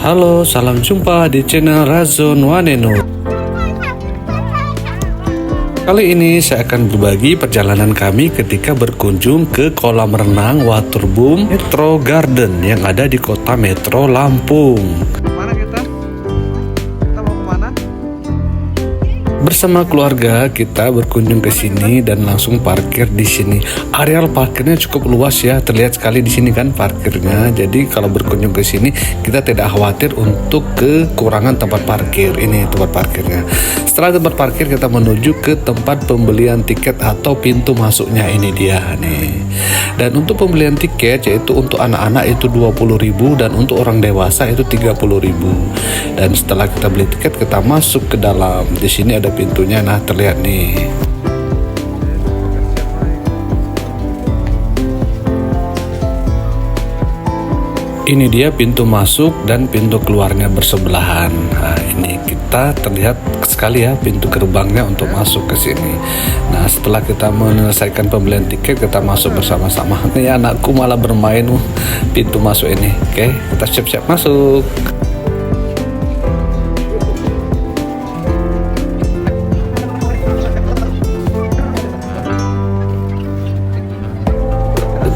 Halo, salam jumpa di channel Razon Waneno. Kali ini saya akan berbagi perjalanan kami ketika berkunjung ke kolam renang Waterboom Metro Garden yang ada di kota Metro Lampung. Mana kita? Kita mau kemana? Bersama keluarga kita berkunjung ke sini dan langsung parkir di sini. Areal parkirnya cukup luas ya, terlihat sekali di sini kan parkirnya. Jadi kalau berkunjung ke sini kita tidak khawatir untuk kekurangan tempat parkir. Ini tempat parkirnya. Setelah tempat parkir kita menuju ke tempat pembelian tiket atau pintu masuknya. Ini dia nih. Dan untuk pembelian tiket yaitu untuk anak-anak itu 20.000 dan untuk orang dewasa itu 30.000. Dan setelah kita beli tiket kita masuk ke dalam. Di sini ada pintunya, nah terlihat nih. Ini dia pintu masuk dan pintu keluarnya bersebelahan. Nah, ini kita terlihat sekali ya pintu gerbangnya untuk masuk ke sini. Nah, setelah kita menyelesaikan pembelian tiket, kita masuk bersama-sama. Nih anakku malah bermain pintu masuk ini. Oke, kita siap-siap masuk.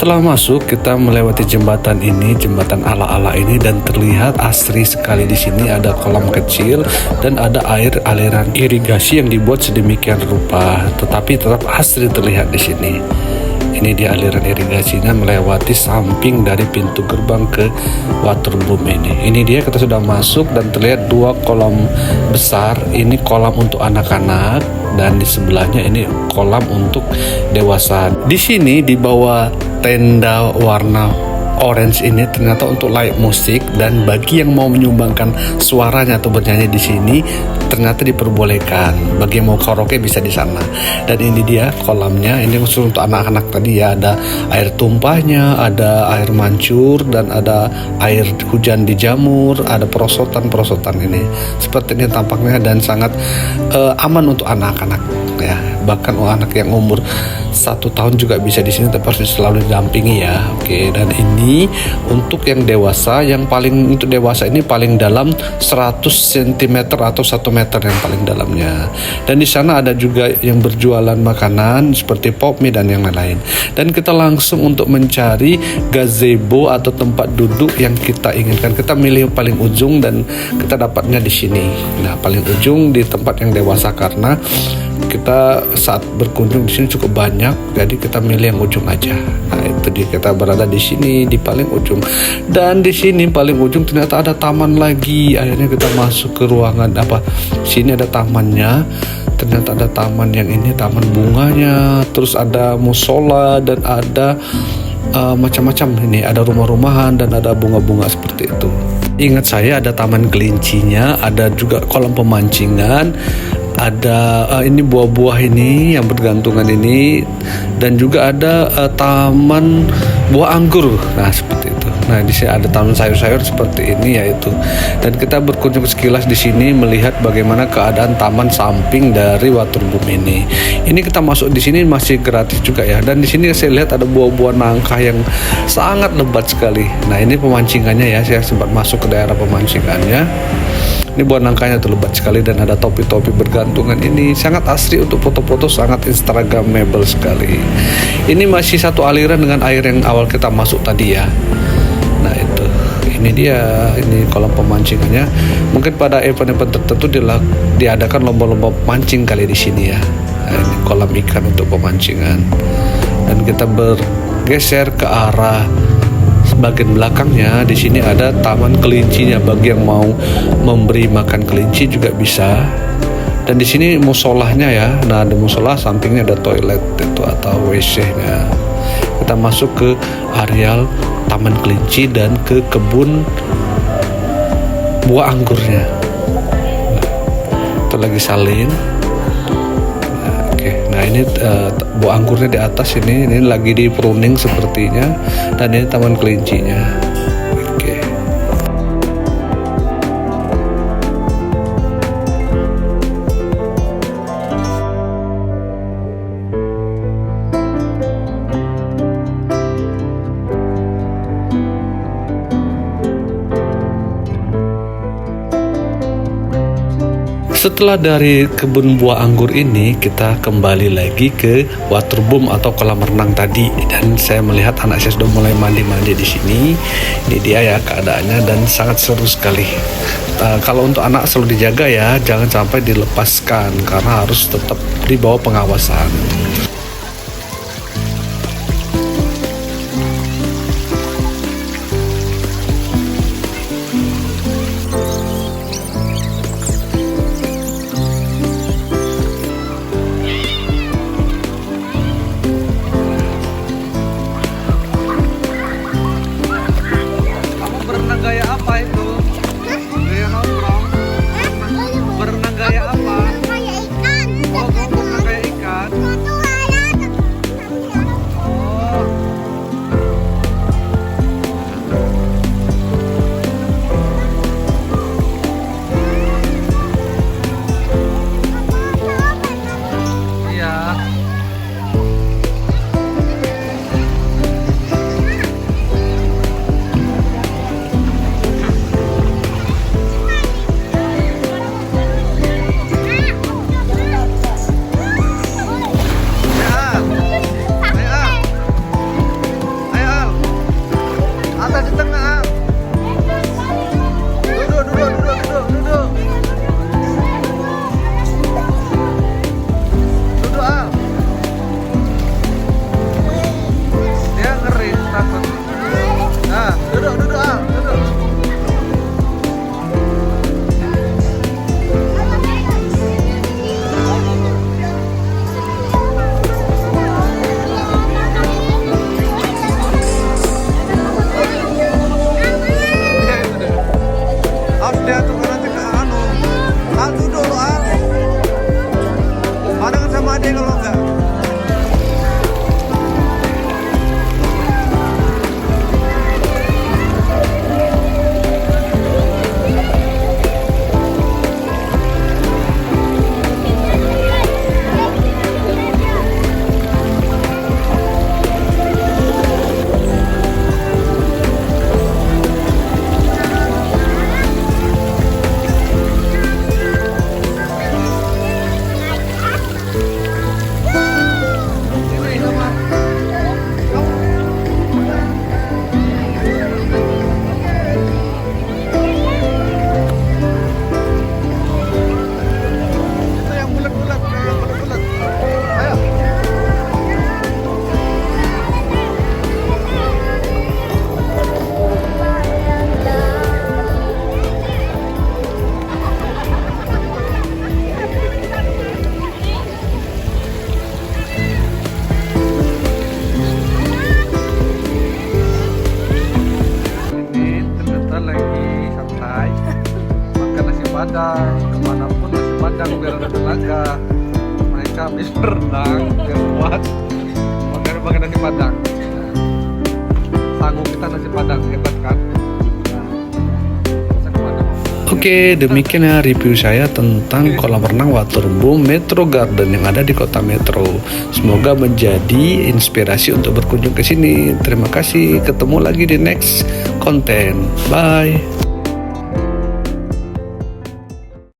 Setelah masuk kita melewati jembatan ini, jembatan ala-ala ini, dan terlihat asri sekali di sini. Ada kolam kecil dan ada air aliran irigasi yang dibuat sedemikian rupa, tetapi tetap asri terlihat di sini. Ini dia aliran irigasinya melewati samping dari pintu gerbang ke Waterboom ini. Ini dia kita sudah masuk dan terlihat dua kolam besar. Ini kolam untuk anak-anak dan di sebelahnya ini kolam untuk dewasa. Di sini di bawah tenda warna orange ini ternyata untuk live musik, dan bagi yang mau menyumbangkan suaranya atau bernyanyi di sini ternyata diperbolehkan. Bagi yang mau karaoke bisa di sana. Dan ini dia kolamnya. Ini khusus untuk anak-anak tadi ya. Ada air tumpahnya, ada air mancur, dan ada air hujan dijamur. Ada perosotan-perosotan ini. Seperti ini tampaknya dan sangat aman untuk anak-anak ya. Bahkan anak yang umur 1 tahun juga bisa di sini, tapi harus selalu didampingi ya. Oke, dan ini untuk yang dewasa, yang paling untuk dewasa ini paling dalam 100 cm atau 1 meter yang paling dalamnya. Dan di sana ada juga yang berjualan makanan seperti pop mie dan yang lain-lain. Dan kita langsung untuk mencari gazebo atau tempat duduk yang kita inginkan. Kita milih paling ujung dan kita dapatnya di sini. Nah, paling ujung di tempat yang dewasa karena kita saat berkunjung di sini cukup banyak, jadi kita milih yang ujung aja. Nah, itu dia, kita berada di sini di paling ujung. Dan di sini paling ujung ternyata ada taman lagi. Akhirnya kita masuk ke ruangan sini ada tamannya. Ternyata ada taman yang ini taman bunganya, terus ada musola dan ada macam-macam. Ini ada rumah-rumahan dan ada bunga-bunga seperti itu. Ingat saya ada taman kelincinya, ada juga kolam pemancingan, ada ini buah-buah ini yang bergantungan ini, dan juga ada taman buah anggur. Nah, seperti itu. Nah, di sini ada taman sayur-sayur seperti ini yaitu. Dan kita berkunjung sekilas di sini melihat bagaimana keadaan taman samping dari Waterboom ini. Ini kita masuk di sini masih gratis juga ya. Dan di sini saya lihat ada buah-buah nangka yang sangat lebat sekali. Nah, ini pemancingannya ya. Saya sempat masuk ke daerah pemancingannya. Ini buah nangkanya tuh lebat sekali dan ada topi-topi bergantungan. Ini sangat asri untuk foto-foto, sangat instagramable sekali. Ini masih satu aliran dengan air yang awal kita masuk tadi ya. Nah, itu. Ini dia, ini kolam pemancingannya. Mungkin pada event-event tertentu diadakan lomba-lomba mancing kali di sini ya. Nah, ini kolam ikan untuk pemancingan. Dan kita bergeser ke arah bagian belakangnya. Di sini ada taman kelincinya, bagi yang mau memberi makan kelinci juga bisa. Dan di sini musolahnya ya. Nah, ada musola, sampingnya ada toilet itu atau WC-nya. Kita masuk ke areal taman kelinci dan ke kebun buah anggurnya. Nah, itu lagi salin. Nah, ini buah anggurnya di atas ini lagi di pruning sepertinya, dan ini taman kelincinya. Oke. Setelah dari kebun buah anggur ini, kita kembali lagi ke waterboom atau kolam renang tadi, dan saya melihat anak saya sudah mulai mandi-mandi di sini. Ini dia ya keadaannya, dan sangat seru sekali. Kalau untuk anak selalu dijaga ya, jangan sampai dilepaskan karena harus tetap di bawah pengawasan. Kamu berenang gaya apa itu? Gaya nongkrong? Berenang gaya apa? Oh, kamu berenang gaya ikan? Oh, iya. Atas di tengah. Duduk, duduk, duduk, duduk, duduk. Duduk, Al. Dia ngeri, takut. Nah, duduk, duduk, Al. Duduk. Dia itu deh. Al, dia tuh nanti ke anu. Al, duduk lu, Al. Barengan sama adik kalau enggak. Ini sama. Itu yang bulat-bulat, yang bulat-bulat. Ayo. Ini ternyata lagi santai makan nasi padang, kemanapun nasi padang biar ada tenaga. Mereka habis berenang biar kuat makan nasi padang. Sanggup kita nasi padang, hebat kan? Masak padang. Oke, demikian ya review saya tentang kolam renang waterboom Metro Garden yang ada di kota Metro. Semoga menjadi inspirasi untuk berkunjung ke sini. Terima kasih, ketemu lagi di next konten. Bye.